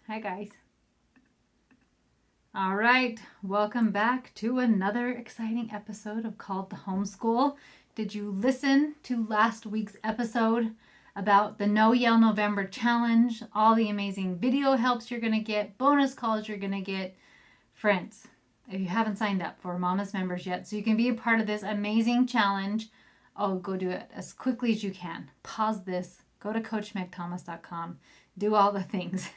Hi, guys. All right, welcome back to another exciting episode of Called the Homeschool. Did you listen to last week's episode about the No Yell November challenge, all the amazing video helps you're going to get, bonus calls you're going to get? Friends, if you haven't signed up for Mama's members yet, so you can be a part of this amazing challenge, go do it as quickly as you can. Pause this, go to coachmegthomas.com, do all the things.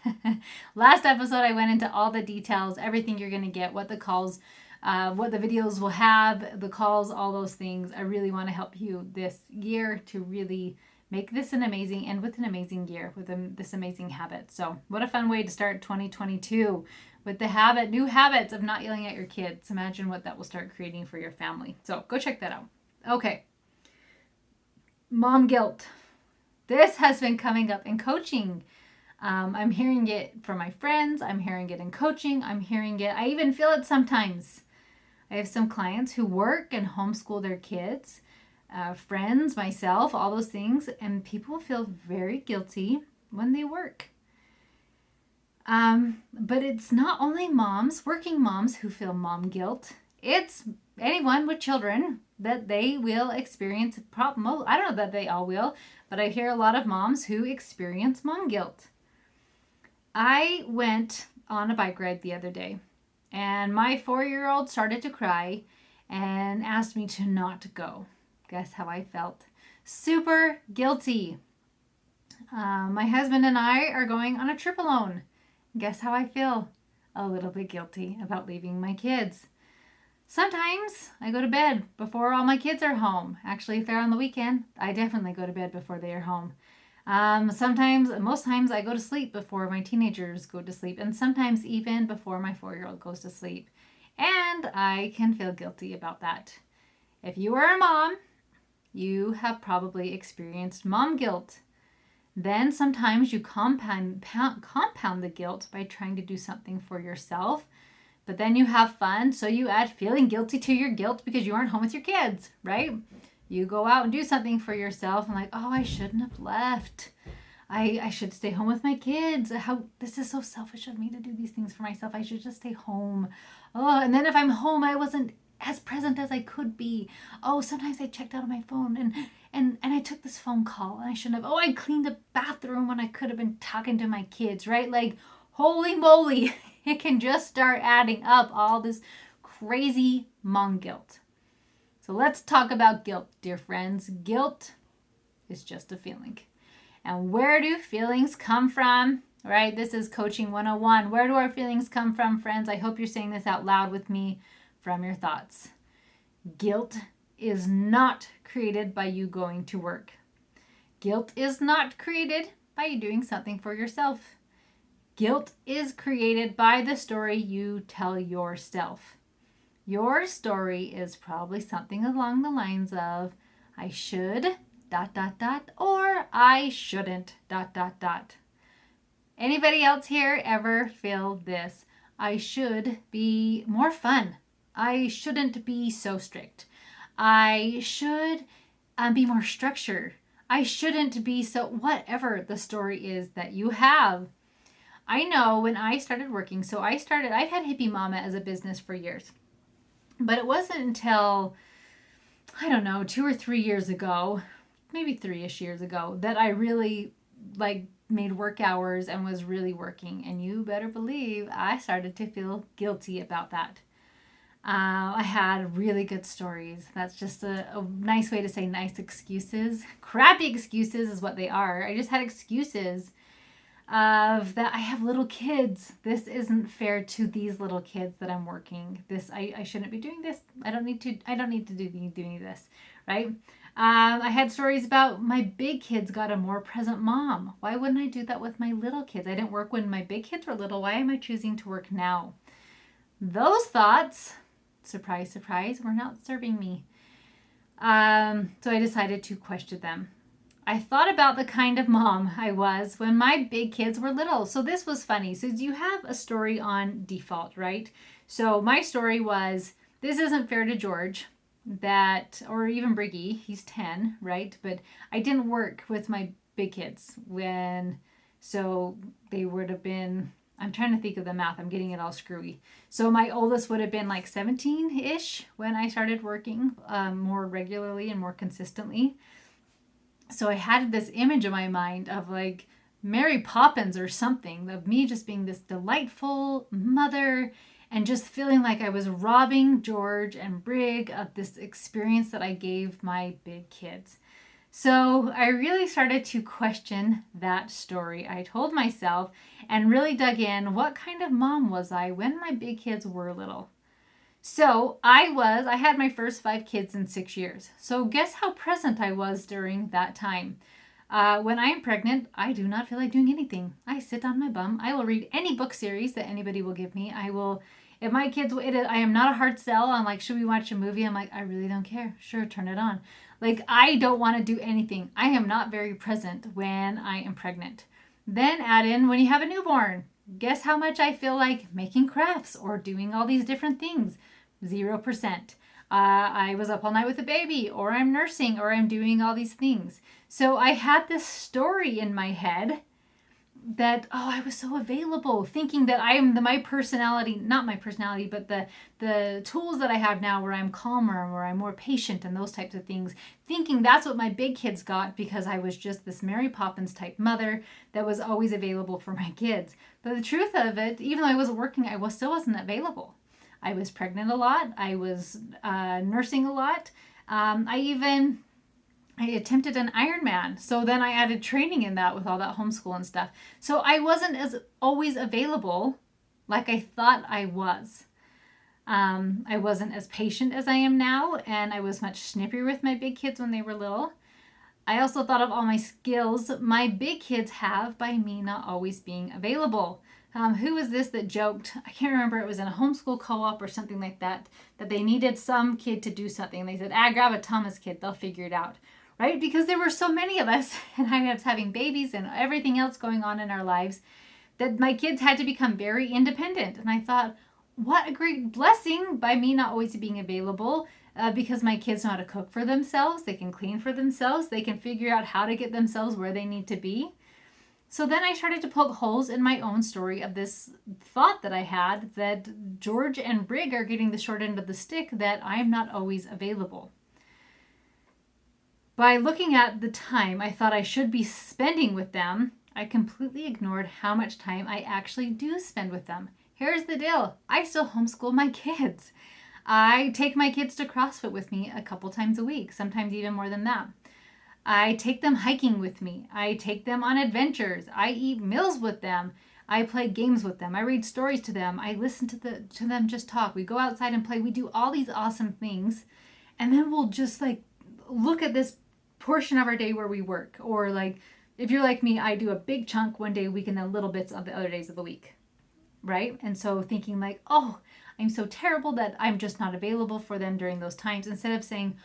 Last episode, I went into all the details, everything you're going to get, what the calls, what the videos will have, the calls, all those things. I really want to help you this year to really make this an amazing year with this amazing habit. So, what a fun way to start 2022 with the new habits of not yelling at your kids. Imagine what that will start creating for your family. So, go check that out. Okay. Mom guilt. This has been coming up in coaching. I'm hearing it from my friends. I'm hearing it in coaching. I'm hearing it. I even feel it sometimes. I have some clients who work and homeschool their kids, friends, myself, all those things, and people feel very guilty when they work. But it's not only moms, working moms, who feel mom guilt. It's anyone with children that they will experience a problem. I don't know that they all will, but I hear a lot of moms who experience mom guilt. I went on a bike ride the other day, and my 4-year-old started to cry and asked me to not go. Guess how I felt? Super guilty. My husband and I are going on a trip alone. Guess how I feel? A little bit guilty about leaving my kids. Sometimes I go to bed before all my kids are home. Actually, if they're on the weekend, I definitely go to bed before they are home. Most times I go to sleep before my teenagers go to sleep, and sometimes even before my 4-year-old goes to sleep. And I can feel guilty about that. If you are a mom, you have probably experienced mom guilt. Then sometimes you compound the guilt by trying to do something for yourself. But then you have fun, so you add feeling guilty to your guilt because you aren't home with your kids, right? You go out and do something for yourself and like, oh, I shouldn't have left. I should stay home with my kids. This is so selfish of me to do these things for myself. I should just stay home. Oh, and then if I'm home, I wasn't as present as I could be. Oh, sometimes I checked out of my phone and I took this phone call and I shouldn't have. Oh, I cleaned the bathroom when I could have been talking to my kids, right? Like, holy moly, it can just start adding up, all this crazy mom guilt. So let's talk about guilt, dear friends. Guilt is just a feeling. And where do feelings come from? Right? This is Coaching 101. Where do our feelings come from, friends? I hope you're saying this out loud with me from your thoughts. Guilt is not created by you going to work. Guilt is not created by you doing something for yourself. Guilt is created by the story you tell yourself. Your story is probably something along the lines of, I should, ... or I shouldn't, ... Anybody else here ever feel this? I should be more fun. I shouldn't be so strict. I should be more structured. I shouldn't be so, whatever the story is that you have. I know when I started working, I've had Hippie Mama as a business for years. But it wasn't until, I don't know, 2 or 3 years ago, maybe 3-ish years ago, that I really made work hours and was really working. And you better believe I started to feel guilty about that. I had really good stories. That's just a nice way to say nice excuses. Crappy excuses is what they are. I just had excuses of that I have little kids. This isn't fair to these little kids that I'm working. I shouldn't be doing this. I don't need to be doing this, right? I had stories about my big kids got a more present mom. Why wouldn't I do that with my little kids? I didn't work when my big kids were little. Why am I choosing to work now? Those thoughts, surprise, surprise, were not serving me. So I decided to question them. I thought about the kind of mom I was when my big kids were little. So this was funny. So you have a story on default, right? So my story was, this isn't fair to George, or even Briggy, he's 10, right? But I didn't work with my big kids so they would have been, I'm trying to think of the math. I'm getting it all screwy. So my oldest would have been like 17-ish when I started working more regularly and more consistently. So I had this image in my mind of like Mary Poppins or something, of me just being this delightful mother and just feeling like I was robbing George and Brig of this experience that I gave my big kids. So I really started to question that story I told myself and really dug in. What kind of mom was I when my big kids were little? So I had my first 5 kids in 6 years. So guess how present I was during that time. When I am pregnant, I do not feel like doing anything. I sit on my bum. I will read any book series that anybody will give me. I will, if my kids, I am not a hard sell on like, should we watch a movie? I'm like, I really don't care. Sure, turn it on. Like, I don't want to do anything. I am not very present when I am pregnant. Then add in when you have a newborn. Guess how much I feel like making crafts or doing all these different things? 0%. I was up all night with a baby, or I'm nursing, or I'm doing all these things. So I had this story in my head that, oh, I was so available, thinking that I am my personality, not my personality, but the tools that I have now where I'm calmer, where I'm more patient and those types of things, thinking that's what my big kids got because I was just this Mary Poppins type mother that was always available for my kids. But the truth of it, even though I wasn't working, still wasn't available. I was pregnant a lot. I was nursing a lot. I attempted an Ironman. So then I added training in that with all that homeschool and stuff. So I wasn't as always available like I thought I was. I wasn't as patient as I am now, and I was much snippier with my big kids when they were little. I also thought of all my skills my big kids have by me not always being available. Who was this that joked? I can't remember. It was in a homeschool co-op or something like that they needed some kid to do something. They said, grab a Thomas kid. They'll figure it out. Right? Because there were so many of us, and I was having babies and everything else going on in our lives, that my kids had to become very independent. And I thought, what a great blessing by me not always being available, because my kids know how to cook for themselves. They can clean for themselves. They can figure out how to get themselves where they need to be. So then I started to poke holes in my own story of this thought that I had that George and Brig are getting the short end of the stick, that I'm not always available. By looking at the time I thought I should be spending with them, I completely ignored how much time I actually do spend with them. Here's the deal. I still homeschool my kids. I take my kids to CrossFit with me a couple times a week, sometimes even more than that. I take them hiking with me. I take them on adventures. I eat meals with them. I play games with them. I read stories to them. I listen to them just talk. We go outside and play. We do all these awesome things. And then we'll just like look at this portion of our day where we work. Or like, if you're like me, I do a big chunk one day a week and then little bits of the other days of the week. Right? And so thinking like, oh, I'm so terrible that I'm just not available for them during those times, instead of saying,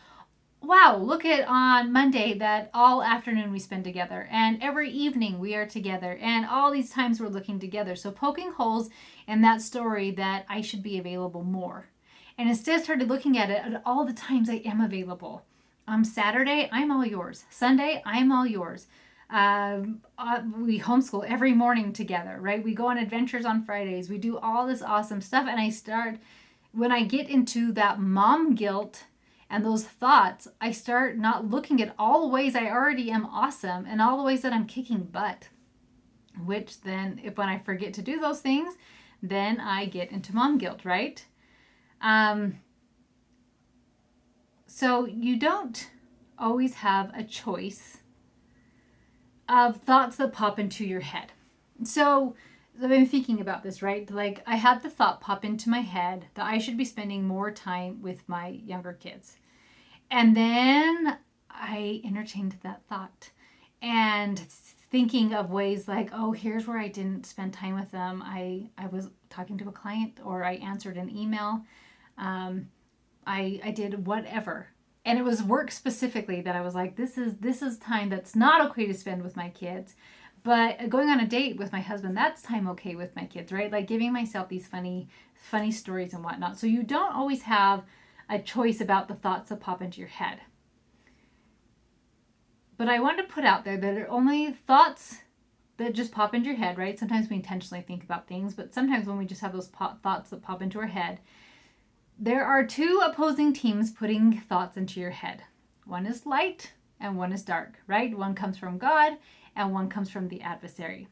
wow, look at on Monday that all afternoon we spend together, and every evening we are together, and all these times we're looking together. So poking holes in that story that I should be available more. And instead started looking at it at all the times I am available. Saturday, I'm all yours. Sunday, I'm all yours. We homeschool every morning together, right? We go on adventures on Fridays. We do all this awesome stuff. And when I get into that mom guilt and those thoughts, I start not looking at all the ways I already am awesome and all the ways that I'm kicking butt. Which then, when I forget to do those things, then I get into mom guilt, right? So you don't always have a choice of thoughts that pop into your head. So I've been thinking about this, right? Like, I had the thought pop into my head that I should be spending more time with my younger kids. And then I entertained that thought and thinking of ways like, oh, here's where I didn't spend time with them. I was talking to a client, or I answered an email. I did whatever. And it was work specifically that I was like, this is time that's not okay to spend with my kids. But going on a date with my husband, that's time okay with my kids, right? Like giving myself these funny stories and whatnot. So you don't always have a choice about the thoughts that pop into your head. But I wanted to put out there that only thoughts that just pop into your head, right? Sometimes we intentionally think about things, but sometimes when we just have those thoughts that pop into our head, there are two opposing teams putting thoughts into your head. One is light and one is dark, right? One comes from God and one comes from the adversary.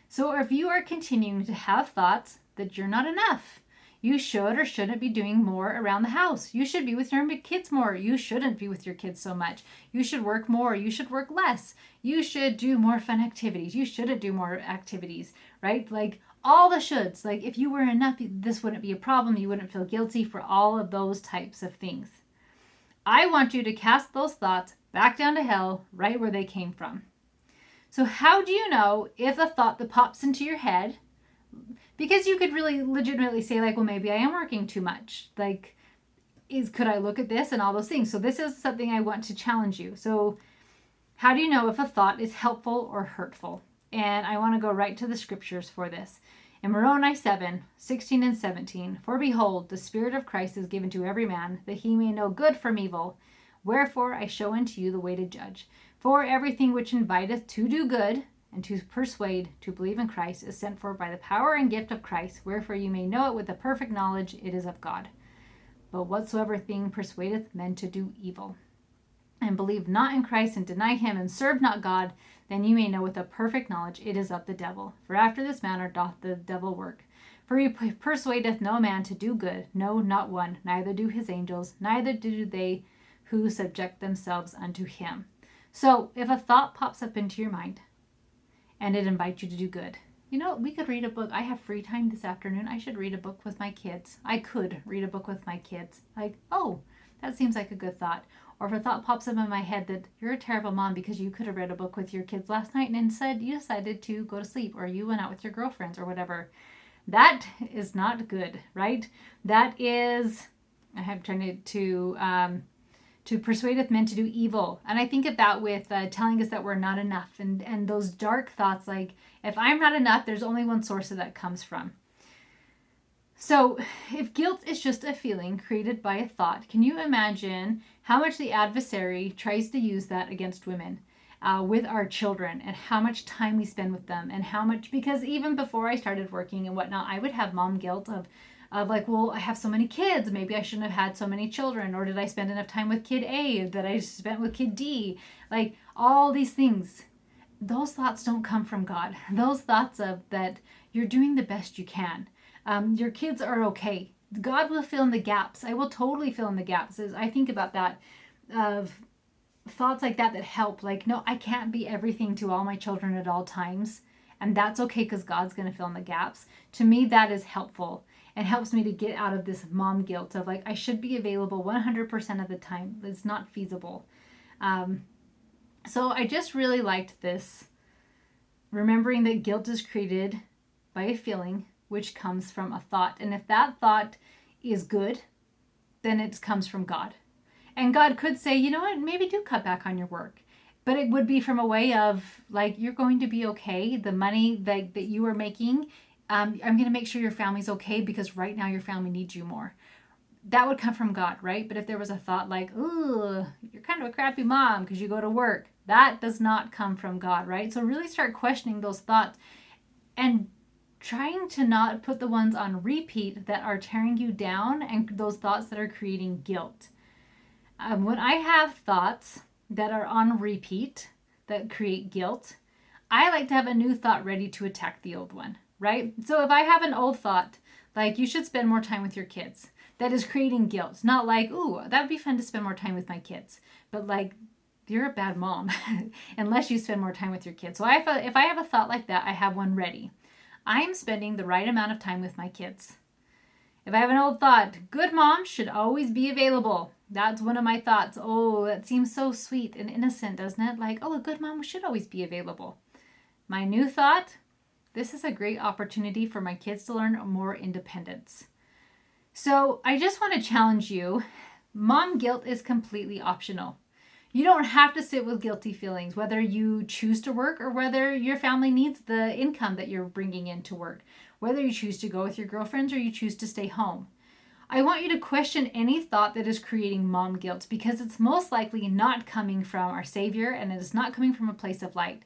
So if you are continuing to have thoughts that you're not enough, you should or shouldn't be doing more around the house. You should be with your kids more. You shouldn't be with your kids so much. You should work more. You should work less. You should do more fun activities. You shouldn't do more activities, right? Like all the shoulds. Like if you were enough, this wouldn't be a problem. You wouldn't feel guilty for all of those types of things. I want you to cast those thoughts back down to hell, right where they came from. So how do you know if a thought that pops into your head, because you could really legitimately say like, well, maybe I am working too much. Like, could I look at this and all those things? So this is something I want to challenge you. So how do you know if a thought is helpful or hurtful? And I want to go right to the scriptures for this. In Moroni 7:16 and 17, for behold, the Spirit of Christ is given to every man, that he may know good from evil. Wherefore I show unto you the way to judge. For everything which inviteth to do good, and to persuade to believe in Christ, is sent forth by the power and gift of Christ. Wherefore you may know it with a perfect knowledge it is of God. But whatsoever thing persuadeth men to do evil, and believe not in Christ, and deny him, and serve not God, then you may know with a perfect knowledge it is of the devil. For after this manner doth the devil work. For he persuadeth no man to do good, no, not one, neither do his angels, neither do they who subject themselves unto him. So if a thought pops up into your mind and it invites you to do good, you know, we could read a book. I have free time this afternoon. I should read a book with my kids. I could read a book with my kids. Like, oh, that seems like a good thought. Or if a thought pops up in my head that you're a terrible mom because you could have read a book with your kids last night and instead you decided to go to sleep, or you went out with your girlfriends or whatever. That is not good, right? That is, I have turned to persuadeth men to do evil. And I think of that with telling us that we're not enough, and those dark thoughts like, if I'm not enough, there's only one source of that comes from. So if guilt is just a feeling created by a thought, can you imagine how much the adversary tries to use that against women with our children, and how much time we spend with them, and how much, because even before I started working and whatnot, I would have mom guilt of like, well, I have so many kids. Maybe I shouldn't have had so many children. Or did I spend enough time with kid A that I spent with kid D? Like all these things. Those thoughts don't come from God. Those thoughts of that you're doing the best you can. Your kids are okay. God will fill in the gaps. I will totally fill in the gaps. As I think about that, of thoughts like that help. Like, no, I can't be everything to all my children at all times. And that's okay because God's going to fill in the gaps. To me, that is helpful. And helps me to get out of this mom guilt of like, I should be available 100% of the time. It's not feasible. So I just really liked this. Remembering that guilt is created by a feeling which comes from a thought. And if that thought is good, then it comes from God. And God could say, you know what, maybe do cut back on your work. But it would be from a way of like, you're going to be okay. The money that you are making, I'm going to make sure your family's okay because right now your family needs you more. That would come from God, right? But if there was a thought like, ooh, you're kind of a crappy mom because you go to work, that does not come from God, right? So really start questioning those thoughts and trying to not put the ones on repeat that are tearing you down and those thoughts that are creating guilt. When I have thoughts that are on repeat that create guilt, I like to have a new thought ready to attack the old one. Right? So if I have an old thought, like you should spend more time with your kids, that is creating guilt. Not like, ooh, that would be fun to spend more time with my kids. But like, you're a bad mom unless you spend more time with your kids. So if I have a thought like that, I have one ready. I'm spending the right amount of time with my kids. If I have an old thought, good mom should always be available. That's one of my thoughts. Oh, that seems so sweet and innocent, doesn't it? Like, oh, a good mom should always be available. My new thought, this is a great opportunity for my kids to learn more independence. So I just want to challenge you. Mom guilt is completely optional. You don't have to sit with guilty feelings, whether you choose to work or whether your family needs the income that you're bringing in to work, whether you choose to go with your girlfriends or you choose to stay home. I want you to question any thought that is creating mom guilt because it's most likely not coming from our Savior and it is not coming from a place of light.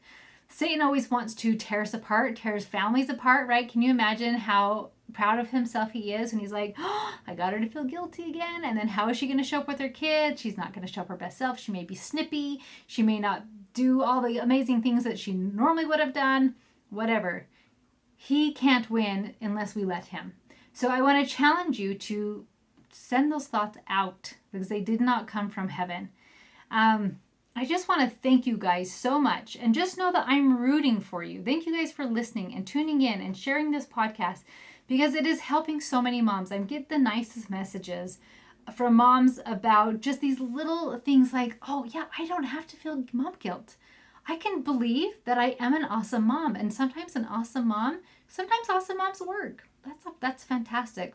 Satan always wants to tear us apart, tear his families apart, right? Can you imagine how proud of himself he is when he's like, oh, I got her to feel guilty again? And then how is she going to show up with her kids? She's not going to show up her best self. She may be snippy. She may not do all the amazing things that she normally would have done. Whatever. He can't win unless we let him. So I want to challenge you to send those thoughts out because they did not come from heaven. I just want to thank you guys so much and just know that I'm rooting for you. Thank you guys for listening and tuning in and sharing this podcast because it is helping so many moms. I get the nicest messages from moms about just these little things like, oh yeah, I don't have to feel mom guilt. I can believe that I am an awesome mom. And sometimes awesome moms work. That's fantastic.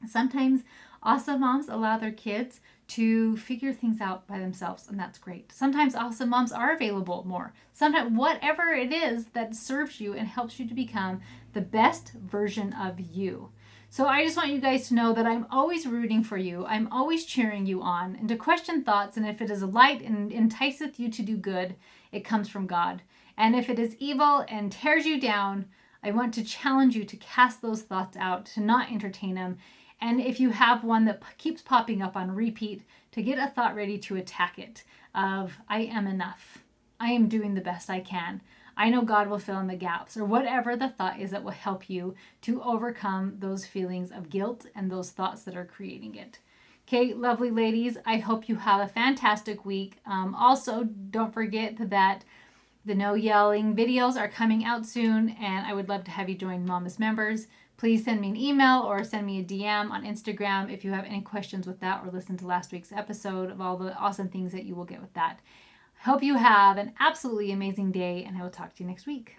Sometimes awesome moms allow their kids to figure things out by themselves, and that's great. Sometimes awesome moms are available more. Sometimes whatever it is that serves you and helps you to become the best version of you. So I just want you guys to know that I'm always rooting for you. I'm always cheering you on and to question thoughts. And if it is light and enticeth you to do good, it comes from God. And if it is evil and tears you down, I want to challenge you to cast those thoughts out, to not entertain them. And if you have one that keeps popping up on repeat, to get a thought ready to attack it of, I am enough. I am doing the best I can. I know God will fill in the gaps, or whatever the thought is that will help you to overcome those feelings of guilt and those thoughts that are creating it. Okay, lovely ladies, I hope you have a fantastic week. Also, don't forget that the no yelling videos are coming out soon, and I would love to have you join Mama's members. Please send me an email or send me a DM on Instagram if you have any questions with that or listen to last week's episode of all the awesome things that you will get with that. Hope you have an absolutely amazing day, and I will talk to you next week.